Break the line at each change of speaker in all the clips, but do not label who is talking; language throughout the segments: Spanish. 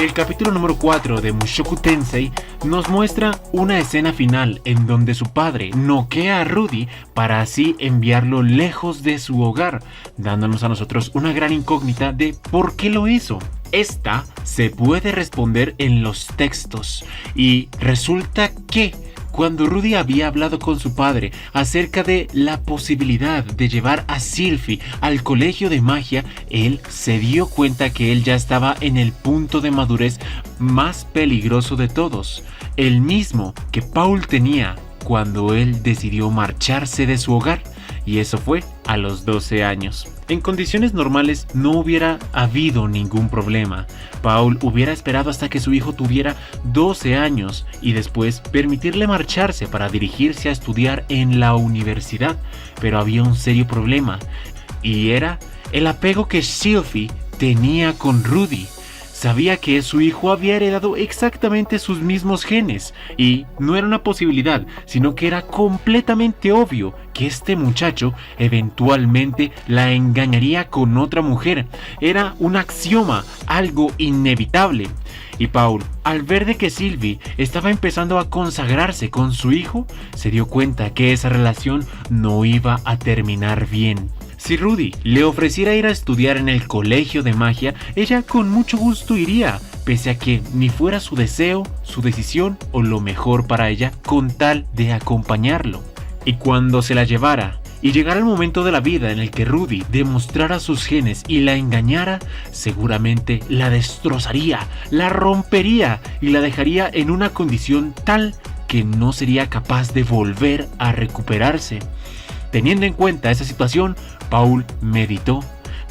El capítulo número 4 de Mushoku Tensei nos muestra una escena final en donde su padre noquea a Rudy para así enviarlo lejos de su hogar, dándonos a nosotros una gran incógnita de por qué lo hizo. Esta se puede responder en los textos y resulta que cuando Rudy había hablado con su padre acerca de la posibilidad de llevar a Sylphie al colegio de magia, él se dio cuenta que él ya estaba en el punto de madurez más peligroso de todos, el mismo que Paul tenía cuando él decidió marcharse de su hogar, y eso fue a los 12 años. En condiciones normales no hubiera habido ningún problema. Paul hubiera esperado hasta que su hijo tuviera 12 años y después permitirle marcharse para dirigirse a estudiar en la universidad, pero había un serio problema, y era el apego que Sylphie tenía con Rudy. Sabía que su hijo había heredado exactamente sus mismos genes, y no era una posibilidad, sino que era completamente obvio que este muchacho eventualmente la engañaría con otra mujer. Era un axioma, algo inevitable. Y Paul, al ver de que Sylphie estaba empezando a consagrarse con su hijo, se dio cuenta que esa relación no iba a terminar bien. Si Rudy le ofreciera ir a estudiar en el colegio de magia, ella con mucho gusto iría, pese a que ni fuera su deseo, su decisión o lo mejor para ella, con tal de acompañarlo. Y cuando se la llevara y llegara el momento de la vida en el que Rudy demostrara sus genes y la engañara, seguramente la destrozaría, la rompería y la dejaría en una condición tal que no sería capaz de volver a recuperarse. Teniendo en cuenta esa situación, Paul meditó.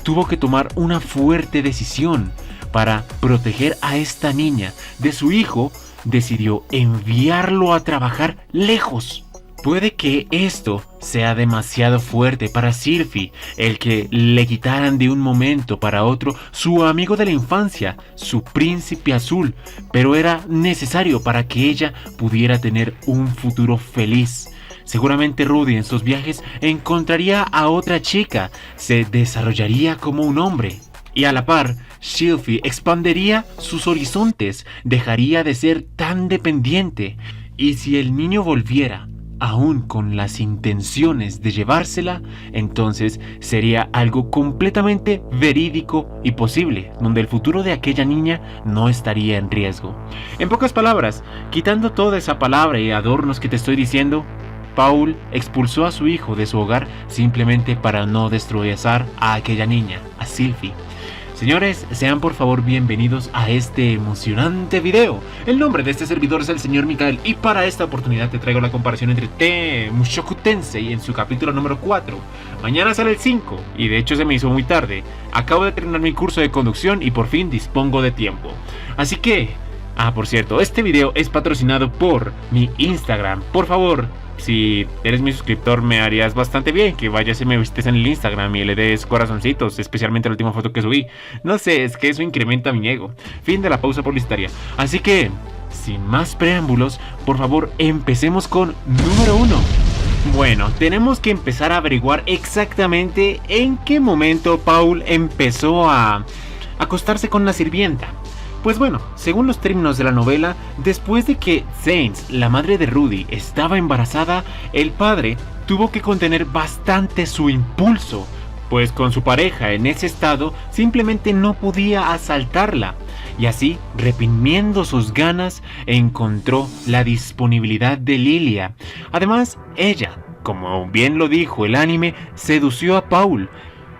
Tuvo que tomar una fuerte decisión. Para proteger a esta niña de su hijo, decidió enviarlo a trabajar lejos. Puede que esto sea demasiado fuerte para Sylphie, el que le quitaran de un momento para otro su amigo de la infancia, su príncipe azul, pero era necesario para que ella pudiera tener un futuro feliz. Seguramente Rudy en sus viajes encontraría a otra chica, se desarrollaría como un hombre. Y a la par, Sylphie expandería sus horizontes, dejaría de ser tan dependiente. Y si el niño volviera, aún con las intenciones de llevársela, entonces sería algo completamente verídico y posible, donde el futuro de aquella niña no estaría en riesgo. En pocas palabras, quitando toda esa palabra y adornos que te estoy diciendo, Paul expulsó a su hijo de su hogar simplemente para no destrozar a aquella niña, a Sylphie. Señores, sean por favor bienvenidos a este emocionante video. El nombre de este servidor es el señor Mikael y para esta oportunidad te traigo la comparación entre Mushoku Tensei en su capítulo número 4. Mañana sale el 5 y de hecho se me hizo muy tarde. Acabo de terminar mi curso de conducción y por fin dispongo de tiempo. Así que... por cierto, este video es patrocinado por mi Instagram. Por favor, si eres mi suscriptor me harías bastante bien que vayas y me visites en el Instagram y le des corazoncitos, especialmente la última foto que subí. No sé, es que eso incrementa mi ego. Fin de la pausa publicitaria. Así que, sin más preámbulos, por favor empecemos con número 1. Bueno, tenemos que empezar a averiguar exactamente en qué momento Paul empezó a acostarse con la sirvienta. Pues bueno, según los términos de la novela, después de que Saints, la madre de Rudy, estaba embarazada, el padre tuvo que contener bastante su impulso, pues con su pareja en ese estado simplemente no podía asaltarla, y así, reprimiendo sus ganas, encontró la disponibilidad de Lilia. Además, ella, como bien lo dijo el anime, sedució a Paul.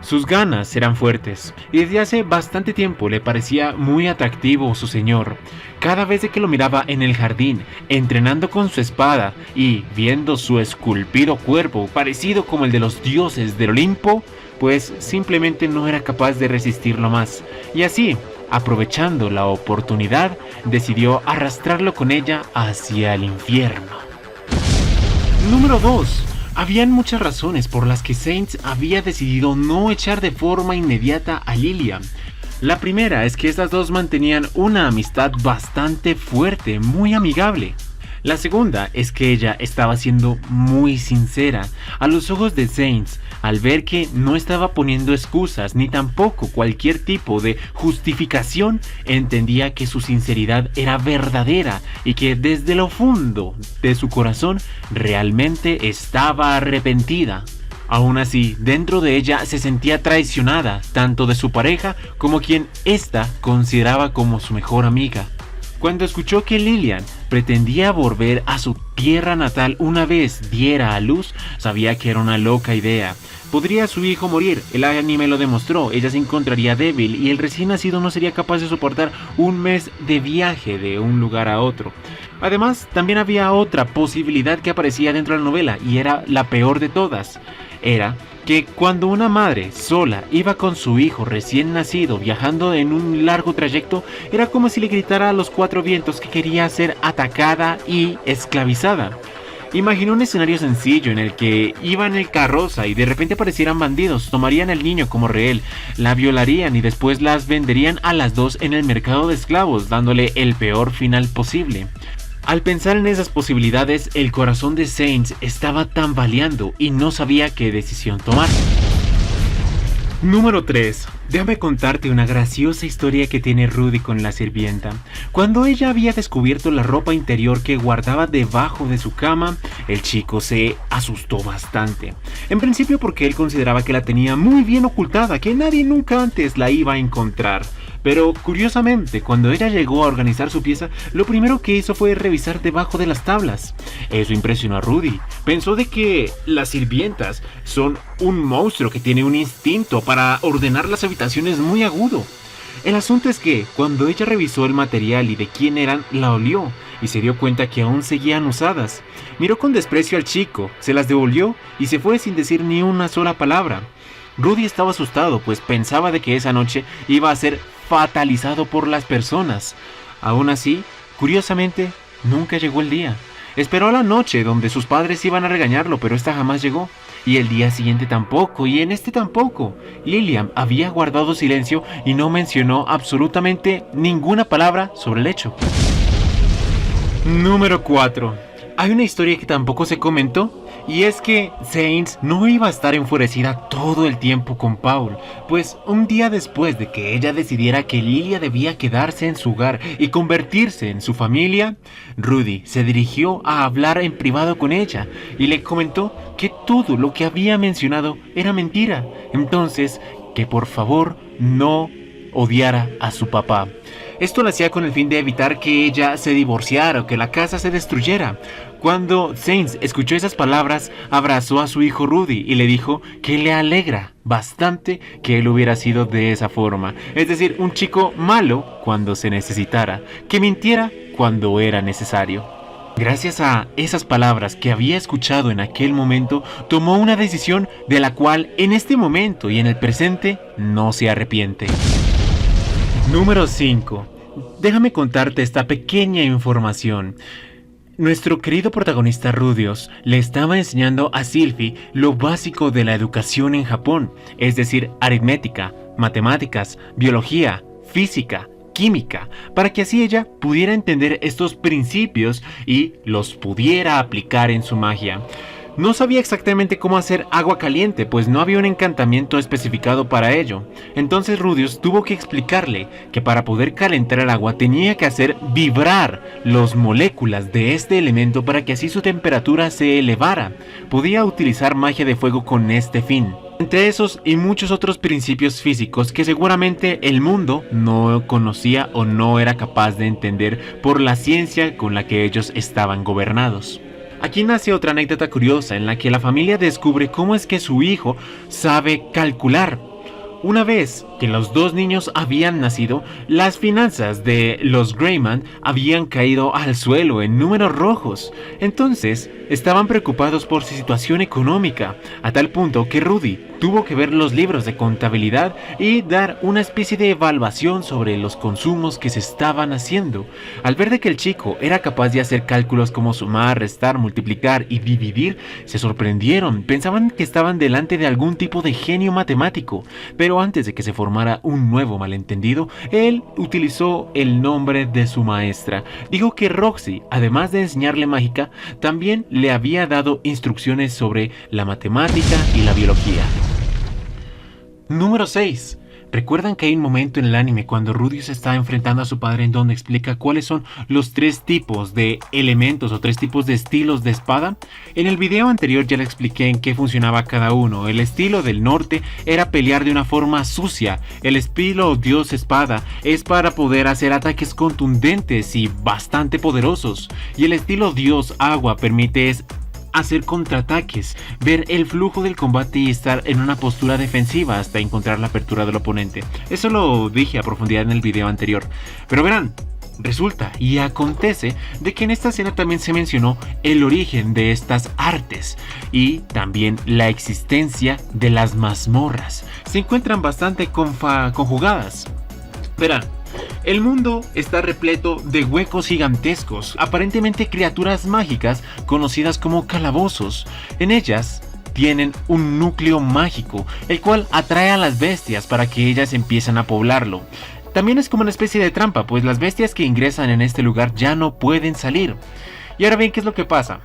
Sus ganas eran fuertes y desde hace bastante tiempo le parecía muy atractivo su señor. Cada vez que lo miraba en el jardín, entrenando con su espada y viendo su esculpido cuerpo parecido como el de los dioses del Olimpo, pues simplemente no era capaz de resistirlo más. Y así, aprovechando la oportunidad, decidió arrastrarlo con ella hacia el infierno. Número 2. Habían muchas razones por las que Saints había decidido no echar de forma inmediata a Lilia. La primera es que estas dos mantenían una amistad bastante fuerte, muy amigable. La segunda es que ella estaba siendo muy sincera a los ojos de Sainz al ver que no estaba poniendo excusas ni tampoco cualquier tipo de justificación. Entendía que su sinceridad era verdadera y que desde lo fondo de su corazón realmente estaba arrepentida. Aún así, dentro de ella se sentía traicionada, tanto de su pareja como quien ésta consideraba como su mejor amiga. Cuando escuchó que Lillian pretendía volver a su tierra natal una vez diera a luz, sabía que era una loca idea. ¿Podría su hijo morir? El anime lo demostró, ella se encontraría débil y el recién nacido no sería capaz de soportar un mes de viaje de un lugar a otro. Además, también había otra posibilidad que aparecía dentro de la novela y era la peor de todas. Era que cuando una madre sola iba con su hijo recién nacido viajando en un largo trayecto, era como si le gritara a los cuatro vientos que quería ser atacada y esclavizada. Imaginó un escenario sencillo en el que iban en carroza y de repente aparecieran bandidos, tomarían al niño como rehén, la violarían y después las venderían a las dos en el mercado de esclavos, dándole el peor final posible. Al pensar en esas posibilidades, el corazón de Sainz estaba tambaleando y no sabía qué decisión tomar. Número 3. Déjame contarte una graciosa historia que tiene Rudy con la sirvienta. Cuando ella había descubierto la ropa interior que guardaba debajo de su cama, el chico se asustó bastante. En principio porque él consideraba que la tenía muy bien ocultada, que nadie nunca antes la iba a encontrar. Pero curiosamente, cuando ella llegó a organizar su pieza, lo primero que hizo fue revisar debajo de las tablas. Eso impresionó a Rudy. Pensó de que las sirvientas son un monstruo que tiene un instinto para ordenar las habitaciones muy agudo. El asunto es que, cuando ella revisó el material y de quién eran, la olió y se dio cuenta que aún seguían usadas. Miró con desprecio al chico, se las devolvió y se fue sin decir ni una sola palabra. Rudy estaba asustado, pues pensaba de que esa noche iba a ser fatalizado por las personas. Aún así, curiosamente, nunca llegó el día. Esperó a la noche donde sus padres iban a regañarlo, pero esta jamás llegó. Y el día siguiente tampoco, y en este tampoco. Lillian había guardado silencio y no mencionó absolutamente ninguna palabra sobre el hecho. Número 4. Hay una historia que tampoco se comentó, y es que Sainz no iba a estar enfurecida todo el tiempo con Paul, pues un día después de que ella decidiera que Lilia debía quedarse en su hogar y convertirse en su familia, Rudy se dirigió a hablar en privado con ella y le comentó que todo lo que había mencionado era mentira, entonces que por favor no odiara a su papá. Esto lo hacía con el fin de evitar que ella se divorciara o que la casa se destruyera. Cuando Sainz escuchó esas palabras, abrazó a su hijo Rudy y le dijo que le alegra bastante que él hubiera sido de esa forma. Es decir, un chico malo cuando se necesitara, que mintiera cuando era necesario. Gracias a esas palabras que había escuchado en aquel momento, tomó una decisión de la cual en este momento y en el presente no se arrepiente. Número 5. Déjame contarte esta pequeña información. Nuestro querido protagonista Rudios le estaba enseñando a Sylvie lo básico de la educación en Japón, es decir, aritmética, matemáticas, biología, física, química, para que así ella pudiera entender estos principios y los pudiera aplicar en su magia. No sabía exactamente cómo hacer agua caliente, pues no había un encantamiento especificado para ello. Entonces Rudius tuvo que explicarle que para poder calentar el agua tenía que hacer vibrar las moléculas de este elemento para que así su temperatura se elevara. Podía utilizar magia de fuego con este fin. Entre esos y muchos otros principios físicos que seguramente el mundo no conocía o no era capaz de entender por la ciencia con la que ellos estaban gobernados. Aquí nace otra anécdota curiosa en la que la familia descubre cómo es que su hijo sabe calcular. Una vez que los dos niños habían nacido, las finanzas de los Greyman habían caído al suelo en números rojos. Entonces, estaban preocupados por su situación económica, a tal punto que Rudy tuvo que ver los libros de contabilidad y dar una especie de evaluación sobre los consumos que se estaban haciendo. Al ver de que el chico era capaz de hacer cálculos como sumar, restar, multiplicar y dividir, se sorprendieron, pensaban que estaban delante de algún tipo de genio matemático, pero pero antes de que se formara un nuevo malentendido, él utilizó el nombre de su maestra. Dijo que Roxy, además de enseñarle mágica, también le había dado instrucciones sobre la matemática y la biología. Número 6. ¿Recuerdan que hay un momento en el anime cuando Rudeus está enfrentando a su padre en donde explica cuáles son los 3 tipos de elementos o 3 tipos de estilos de espada? En el video anterior ya le expliqué en qué funcionaba cada uno. El estilo del norte era pelear de una forma sucia. El estilo Dios Espada es para poder hacer ataques contundentes y bastante poderosos. Y el estilo Dios Agua permite hacer contraataques, ver el flujo del combate y estar en una postura defensiva hasta encontrar la apertura del oponente. Eso lo dije a profundidad en el video anterior. Pero verán, resulta y acontece de que en esta escena también se mencionó el origen de estas artes y también la existencia de las mazmorras. Se encuentran bastante conjugadas. Verán, el mundo está repleto de huecos gigantescos, aparentemente criaturas mágicas conocidas como calabozos. En ellas tienen un núcleo mágico, el cual atrae a las bestias para que ellas empiecen a poblarlo. También es como una especie de trampa, pues las bestias que ingresan en este lugar ya no pueden salir. Y ahora bien, ¿qué es lo que pasa?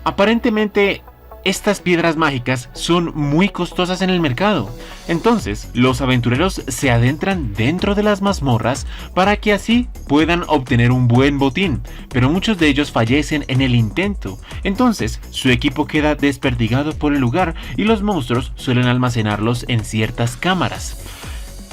Aparentemente estas piedras mágicas son muy costosas en el mercado. Entonces, los aventureros se adentran dentro de las mazmorras para que así puedan obtener un buen botín, pero muchos de ellos fallecen en el intento. Entonces, su equipo queda desperdigado por el lugar y los monstruos suelen almacenarlos en ciertas cámaras.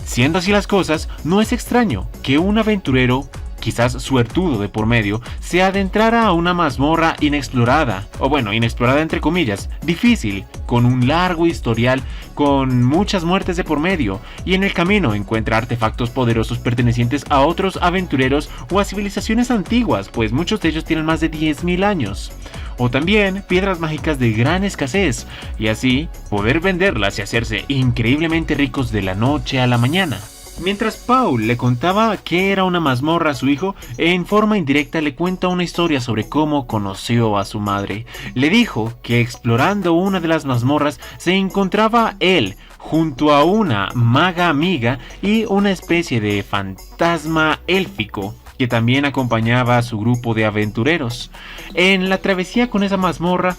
Siendo así las cosas, no es extraño que un aventurero, quizás suertudo de por medio, se adentrara a una mazmorra inexplorada, o bueno, inexplorada entre comillas, difícil, con un largo historial, con muchas muertes de por medio, y en el camino encuentra artefactos poderosos pertenecientes a otros aventureros o a civilizaciones antiguas, pues muchos de ellos tienen más de 10.000 años. O también piedras mágicas de gran escasez, y así poder venderlas y hacerse increíblemente ricos de la noche a la mañana. Mientras Paul le contaba qué era una mazmorra a su hijo, en forma indirecta le cuenta una historia sobre cómo conoció a su madre. Le dijo que explorando una de las mazmorras se encontraba él junto a una maga amiga y una especie de fantasma élfico que también acompañaba a su grupo de aventureros. En la travesía con esa mazmorra,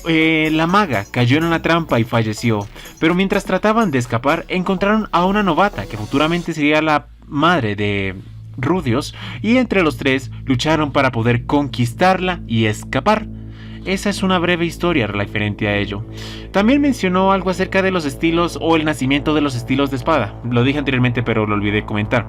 la maga cayó en una trampa y falleció, pero mientras trataban de escapar encontraron a una novata que futuramente sería la madre de Rudeus, y entre los tres lucharon para poder conquistarla y escapar. Esa es una breve historia referente a ello. También mencionó algo acerca de los estilos o el nacimiento de los estilos de espada. Lo dije anteriormente pero lo olvidé comentar.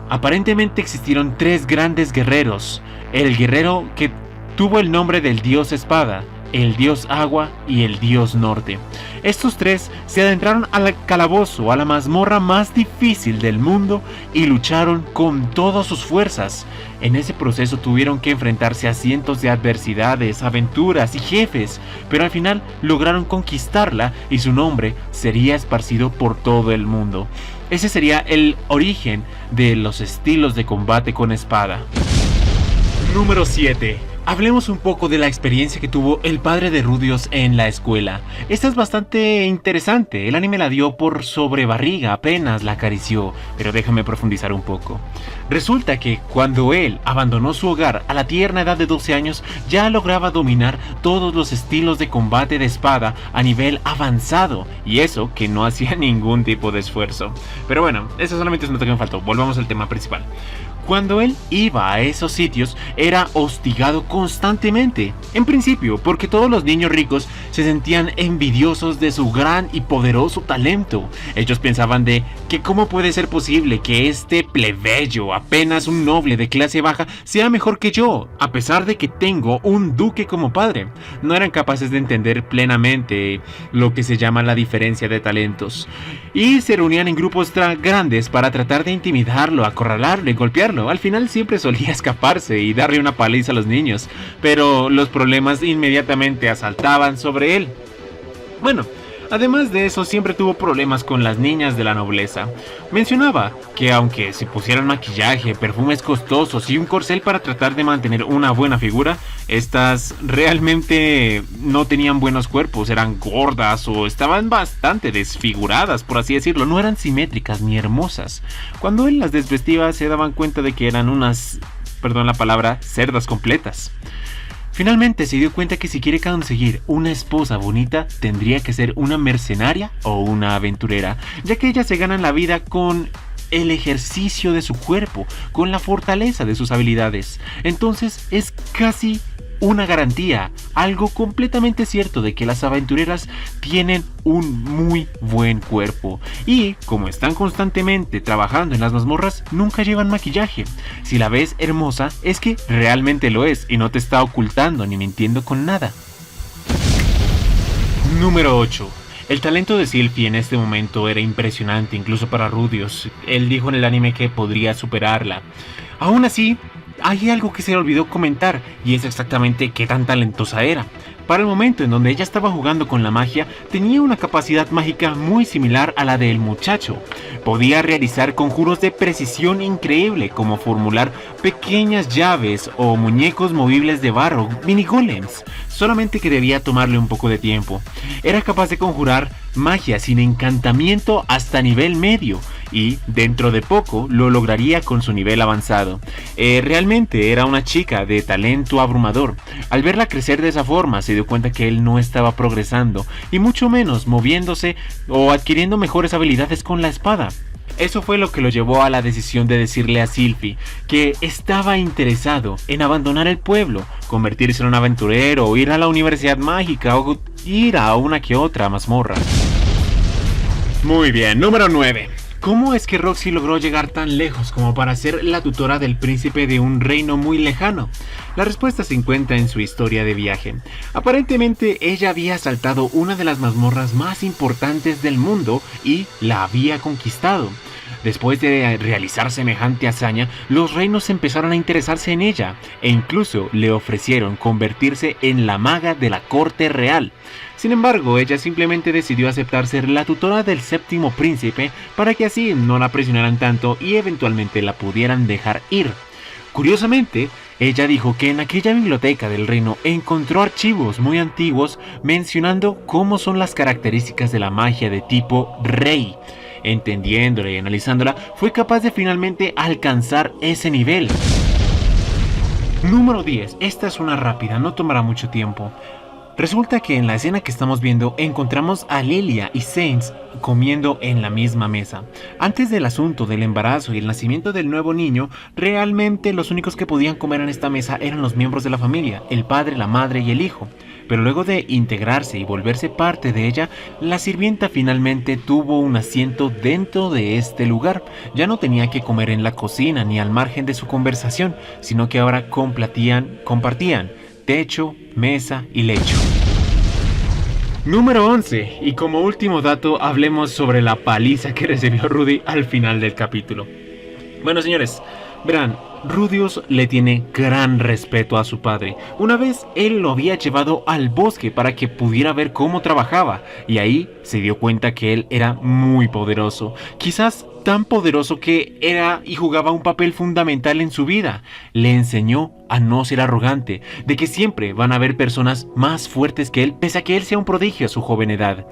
Aparentemente existieron 3 grandes guerreros. El guerrero que tuvo el nombre del dios espada, el dios agua y el dios norte. Estos 3 se adentraron al calabozo, a la mazmorra más difícil del mundo, y lucharon con todas sus fuerzas. En ese proceso tuvieron que enfrentarse a cientos de adversidades, aventuras y jefes, pero al final lograron conquistarla y su nombre sería esparcido por todo el mundo. Ese sería el origen de los estilos de combate con espada. Número 7. Hablemos un poco de la experiencia que tuvo el padre de Rudeus en la escuela. Esta es bastante interesante. El anime la dio por sobre barriga, apenas la acarició, pero déjame profundizar un poco. Resulta que cuando él abandonó su hogar a la tierna edad de 12 años, ya lograba dominar todos los estilos de combate de espada a nivel avanzado, y eso que no hacía ningún tipo de esfuerzo. Pero bueno, eso solamente es un nota que me faltó. Volvamos al tema principal. Cuando él iba a esos sitios, era hostigado constantemente. En principio, porque todos los niños ricos se sentían envidiosos de su gran y poderoso talento. Ellos pensaban de que cómo puede ser posible que este plebeyo, apenas un noble de clase baja, sea mejor que yo, a pesar de que tengo un duque como padre. No eran capaces de entender plenamente lo que se llama la diferencia de talentos. Y se reunían en grupos grandes para tratar de intimidarlo, acorralarlo y golpearlo. Al final siempre solía escaparse y darle una paliza a los niños, pero los problemas inmediatamente asaltaban sobre él. Bueno, Además de eso, siempre tuvo problemas con las niñas de la nobleza. Mencionaba que aunque se pusieran maquillaje, perfumes costosos y un corcel para tratar de mantener una buena figura, estas realmente no tenían buenos cuerpos, eran gordas o estaban bastante desfiguradas, por así decirlo, no eran simétricas ni hermosas. Cuando él las desvestía se daban cuenta de que eran unas, perdón la palabra, cerdas completas. Finalmente se dio cuenta que si quiere conseguir una esposa bonita, tendría que ser una mercenaria o una aventurera, ya que ellas se ganan la vida con el ejercicio de su cuerpo, con la fortaleza de sus habilidades. Entonces es casi una garantía, algo completamente cierto de que las aventureras tienen un muy buen cuerpo. Y como están constantemente trabajando en las mazmorras, nunca llevan maquillaje. Si la ves hermosa, es que realmente lo es y no te está ocultando ni mintiendo con nada. Número 8. El talento de Sylphie en este momento era impresionante, incluso para Rudios. Él dijo en el anime que podría superarla. Aún así, hay algo que se le olvidó comentar, y es exactamente qué tan talentosa era. Para el momento en donde ella estaba jugando con la magia, tenía una capacidad mágica muy similar a la del muchacho. Podía realizar conjuros de precisión increíble, como formular pequeñas llaves o muñecos movibles de barro, mini golems, solamente que debía tomarle un poco de tiempo. Era capaz de conjurar magia sin encantamiento hasta nivel medio, y dentro de poco lo lograría con su nivel avanzado. Realmente era una chica de talento abrumador. Al verla crecer de esa forma se dio cuenta que él no estaba progresando, y mucho menos moviéndose o adquiriendo mejores habilidades con la espada. Eso fue lo que lo llevó a la decisión de decirle a Sylphie que estaba interesado en abandonar el pueblo, convertirse en un aventurero o ir a la universidad mágica o ir a una que otra mazmorra. Muy bien, número 9. ¿Cómo es que Roxy logró llegar tan lejos como para ser la tutora del príncipe de un reino muy lejano? La respuesta se encuentra en su historia de viaje. Aparentemente ella había asaltado una de las mazmorras más importantes del mundo y la había conquistado. Después de realizar semejante hazaña, los reinos empezaron a interesarse en ella e incluso le ofrecieron convertirse en la maga de la corte real. Sin embargo, ella simplemente decidió aceptar ser la tutora del séptimo príncipe para que así no la presionaran tanto y eventualmente la pudieran dejar ir. Curiosamente, ella dijo que en aquella biblioteca del reino encontró archivos muy antiguos mencionando cómo son las características de la magia de tipo rey. Entendiéndola y analizándola, fue capaz de finalmente alcanzar ese nivel. Número 10. Esta es una rápida, no tomará mucho tiempo. Resulta que en la escena que estamos viendo encontramos a Lilia y Sainz comiendo en la misma mesa. Antes del asunto del embarazo y el nacimiento del nuevo niño, realmente los únicos que podían comer en esta mesa eran los miembros de la familia, el padre, la madre y el hijo. Pero luego de integrarse y volverse parte de ella, la sirvienta finalmente tuvo un asiento dentro de este lugar. Ya no tenía que comer en la cocina ni al margen de su conversación, sino que ahora compartían techo, mesa y lecho. Número 11. Y como último dato, hablemos sobre la paliza que recibió Rudy al final del capítulo. Bueno, señores, verán, Rudius le tiene gran respeto a su padre. Una vez él lo había llevado al bosque para que pudiera ver cómo trabajaba, y ahí se dio cuenta que él era muy poderoso. Quizás tan poderoso que era y jugaba un papel fundamental en su vida. Le enseñó a no ser arrogante, de que siempre van a haber personas más fuertes que él, pese a que él sea un prodigio a su joven edad.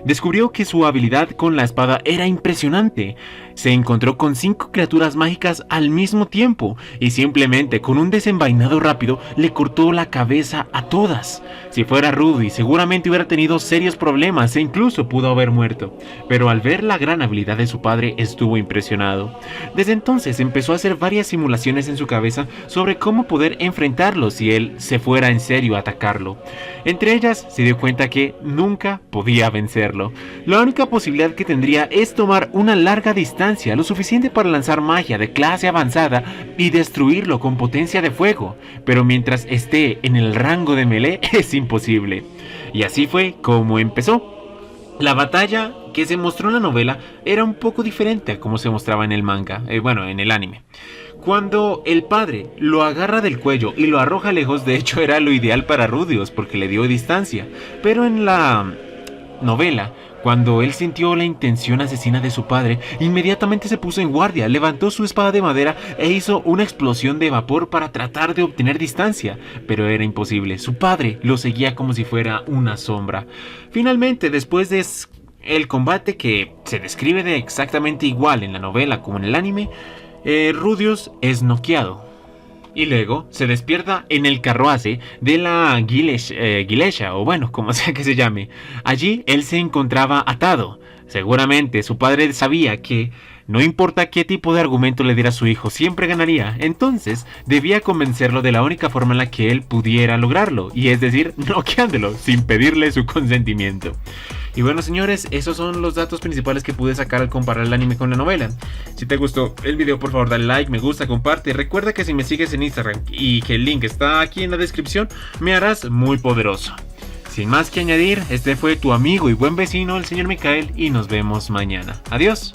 Descubrió que su habilidad con la espada era impresionante. Se encontró con 5 criaturas mágicas al mismo tiempo, y simplemente con un desenvainado rápido le cortó la cabeza a todas. Si fuera Rudy, seguramente hubiera tenido serios problemas e incluso pudo haber muerto, pero al ver la gran habilidad de su padre estuvo impresionado. Desde entonces empezó a hacer varias simulaciones en su cabeza sobre cómo poder enfrentarlo si él se fuera en serio a atacarlo. Entre ellas se dio cuenta que nunca podía vencerlo. La única posibilidad que tendría es tomar una larga distancia, lo suficiente para lanzar magia de clase avanzada y destruirlo con potencia de fuego, pero mientras esté en el rango de melee es imposible. Y así fue como empezó. La batalla que se mostró en la novela era un poco diferente a como se mostraba en el manga, en el anime. Cuando el padre lo agarra del cuello y lo arroja lejos, de hecho era lo ideal para Rudius porque le dio distancia, pero en la novela, cuando él sintió la intención asesina de su padre, inmediatamente se puso en guardia, levantó su espada de madera e hizo una explosión de vapor para tratar de obtener distancia, pero era imposible. Su padre lo seguía como si fuera una sombra. Finalmente, después de el combate, que se describe de exactamente igual en la novela como en el anime, Rudius es noqueado. Y luego se despierta en el carruaje de la Gilesha, o bueno, como sea que se llame. Allí él se encontraba atado. Seguramente su padre sabía que no importa qué tipo de argumento le diera a su hijo, siempre ganaría. Entonces debía convencerlo de la única forma en la que él pudiera lograrlo, y es decir, noqueándolo sin pedirle su consentimiento. Y bueno, señores, esos son los datos principales que pude sacar al comparar el anime con la novela. Si te gustó el video, por favor dale like, me gusta, comparte. Recuerda que si me sigues en Instagram y que el link está aquí en la descripción, me harás muy poderoso. Sin más que añadir, este fue tu amigo y buen vecino, el señor Mikael, y nos vemos mañana. Adiós.